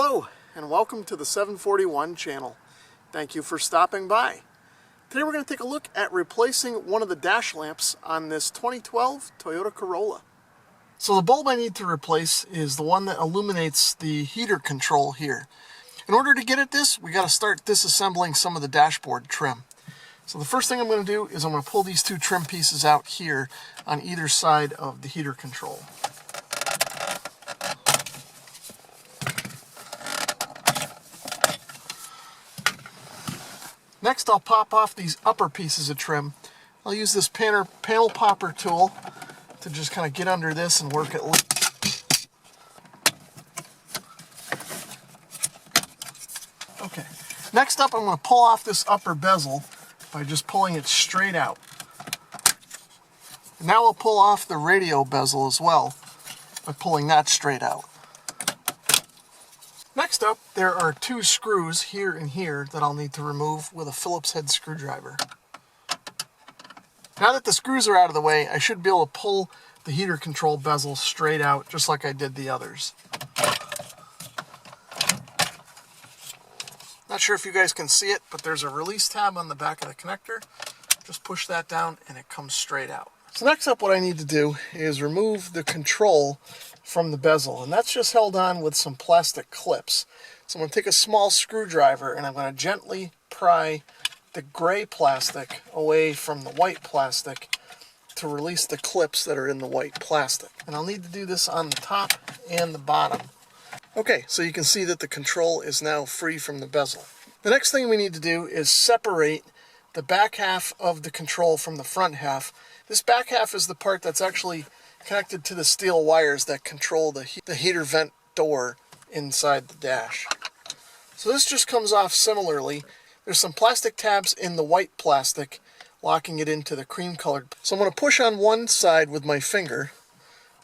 Hello and welcome to the 741 channel. Thank you for stopping by. Today we're going to take a look at replacing one of the dash lamps on this 2012 Toyota Corolla. So the bulb I need to replace is the one that illuminates the heater control here. In order to get at this, we got to start disassembling some of the dashboard trim. So the first thing I'm going to do is I'm going to pull these two trim pieces out here on either side of the heater control. Next, I'll pop off these upper pieces of trim. I'll use this panel popper tool to just kind of get under this and work it loose. Okay, next up I'm going to pull off this upper bezel by just pulling it straight out. Now we'll pull off the radio bezel as well by pulling that straight out. Next up, there are two screws here and here that I'll need to remove with a Phillips head screwdriver. Now that the screws are out of the way, I should be able to pull the heater control bezel straight out just like I did the others. Not sure if you guys can see it, but there's a release tab on the back of the connector. Just push that down and it comes straight out. So next up, what I need to do is remove the control from the bezel, and that's just held on with some plastic clips. So I'm going to take a small screwdriver and I'm going to gently pry the gray plastic away from the white plastic to release the clips that are in the white plastic. And I'll need to do this on the top and the bottom. Okay, so you can see that the control is now free from the bezel. The next thing we need to do is separate the back half of the control from the front half. This back half is the part that's actually connected to the steel wires that control the heater vent door inside the dash. So this just comes off similarly. There's some plastic tabs in the white plastic locking it into the cream colored. So I'm going to push on one side with my finger,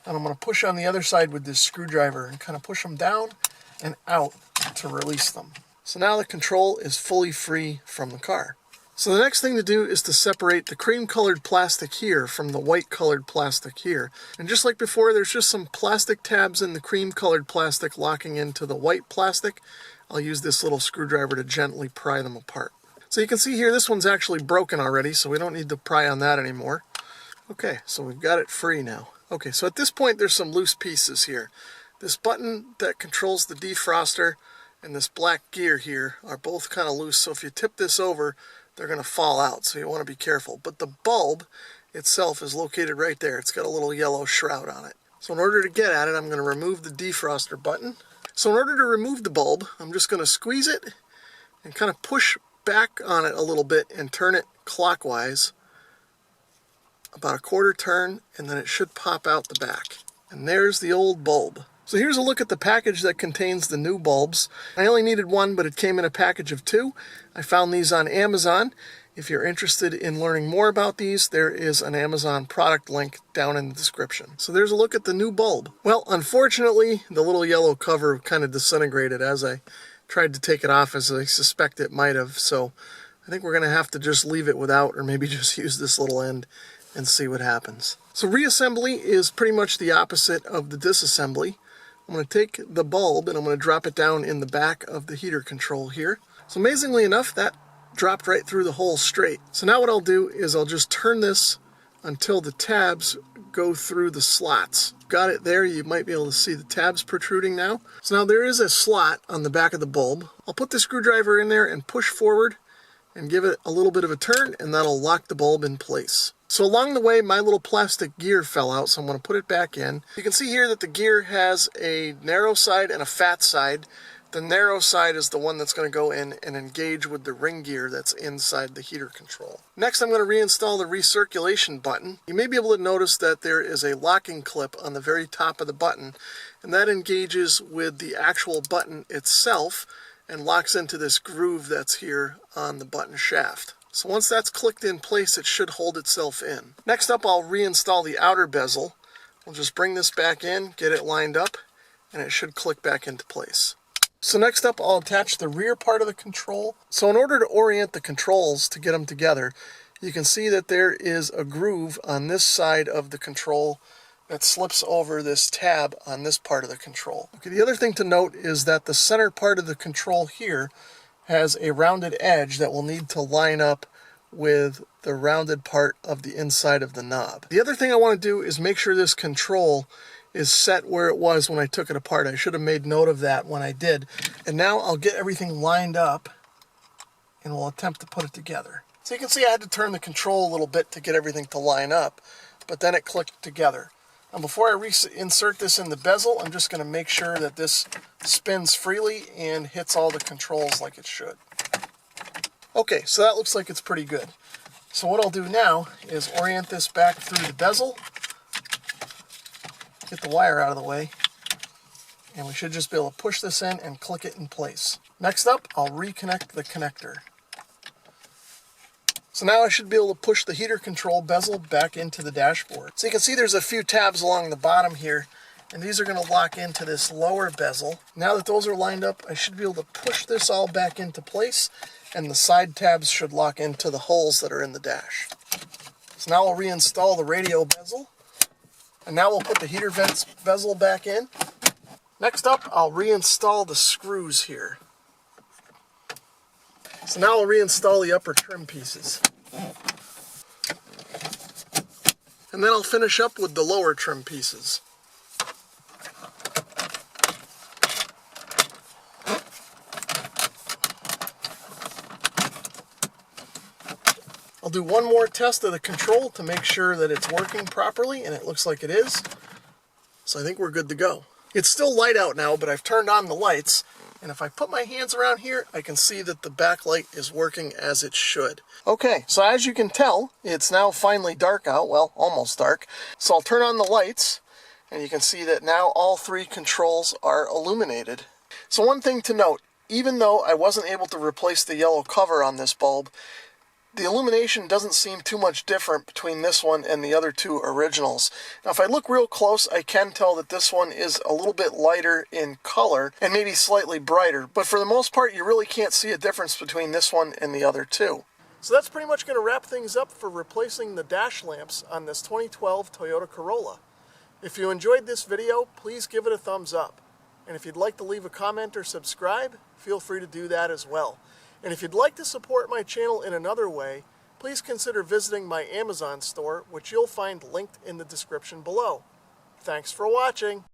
and I'm going to push on the other side with this screwdriver and kind of push them down and out to release them. So now the control is fully free from the car. So the next thing to do is to separate the cream colored plastic here from the white colored plastic here. And just like before, there's just some plastic tabs in the cream colored plastic locking into the white plastic. I'll use this little screwdriver to gently pry them apart. So you can see here, this one's actually broken already, so we don't need to pry on that anymore. Okay, so we've got it free now. Okay, so at this point, there's some loose pieces here. This button that controls the defroster and this black gear here are both kind of loose, so if you tip this over, they're going to fall out, so you want to be careful. But the bulb itself is located right there. It's got a little yellow shroud on it. So in order to get at it, I'm going to remove the defroster button. So in order to remove the bulb, I'm just going to squeeze it and kind of push back on it a little bit and turn it clockwise, about a quarter turn, and then it should pop out the back. And there's the old bulb. So here's a look at the package that contains the new bulbs. I only needed one, but it came in a package of two. I found these on Amazon. If you're interested in learning more about these, there is an Amazon product link down in the description. So there's a look at the new bulb. Well, unfortunately, the little yellow cover kind of disintegrated as I tried to take it off, as I suspect it might have. So I think we're going to have to just leave it without, or maybe just use this little end and see what happens. So reassembly is pretty much the opposite of the disassembly. I'm going to take the bulb and I'm going to drop it down in the back of the heater control here. So amazingly enough, that dropped right through the hole straight. So now what I'll do is I'll just turn this until the tabs go through the slots. Got it there. You might be able to see the tabs protruding now. So now there is a slot on the back of the bulb. I'll put the screwdriver in there and push forward and give it a little bit of a turn, and that'll lock the bulb in place. So along the way, my little plastic gear fell out, so I'm going to put it back in. You can see here that the gear has a narrow side and a fat side. The narrow side is the one that's going to go in and engage with the ring gear that's inside the heater control. Next, I'm going to reinstall the recirculation button. You may be able to notice that there is a locking clip on the very top of the button, and that engages with the actual button itself and locks into this groove that's here on the button shaft. So once that's clicked in place, it should hold itself in. Next up, I'll reinstall the outer bezel. We'll just bring this back in, get it lined up, and it should click back into place. So next up, I'll attach the rear part of the control. So in order to orient the controls to get them together, you can see that there is a groove on this side of the control that slips over this tab on this part of the control. Okay, the other thing to note is that the center part of the control here has a rounded edge that will need to line up with the rounded part of the inside of the knob. The other thing I want to do is make sure this control is set where it was when I took it apart. I should have made note of that when I did. And now I'll get everything lined up and we'll attempt to put it together. So you can see I had to turn the control a little bit to get everything to line up, but then it clicked together. And before I reinsert this in the bezel, I'm just going to make sure that this spins freely and hits all the controls like it should. Okay, so that looks like it's pretty good. So what I'll do now is orient this back through the bezel, get the wire out of the way, and we should just be able to push this in and click it in place. Next up, I'll reconnect the connector. So now I should be able to push the heater control bezel back into the dashboard. So you can see there's a few tabs along the bottom here, and these are going to lock into this lower bezel. Now that those are lined up, I should be able to push this all back into place, and the side tabs should lock into the holes that are in the dash. So now I'll reinstall the radio bezel, and now we'll put the heater vents bezel back in. Next up, I'll reinstall the screws here. So now I'll reinstall the upper trim pieces. And then I'll finish up with the lower trim pieces. I'll do one more test of the control to make sure that it's working properly, and it looks like it is. So I think we're good to go. It's still light out now, but I've turned on the lights. And if I put my hands around here, I can see that the backlight is working as it should. Okay, so as you can tell, it's now finally dark out. Well, almost dark. So I'll turn on the lights, and you can see that now all three controls are illuminated. So one thing to note, even though I wasn't able to replace the yellow cover on this bulb, the illumination doesn't seem too much different between this one and the other two originals. Now if I look real close, I can tell that this one is a little bit lighter in color and maybe slightly brighter, but for the most part you really can't see a difference between this one and the other two. So that's pretty much going to wrap things up for replacing the dash lamps on this 2012 Toyota Corolla. If you enjoyed this video, please give it a thumbs up. And if you'd like to leave a comment or subscribe, feel free to do that as well. And if you'd like to support my channel in another way, please consider visiting my Amazon store, which you'll find linked in the description below. Thanks for watching.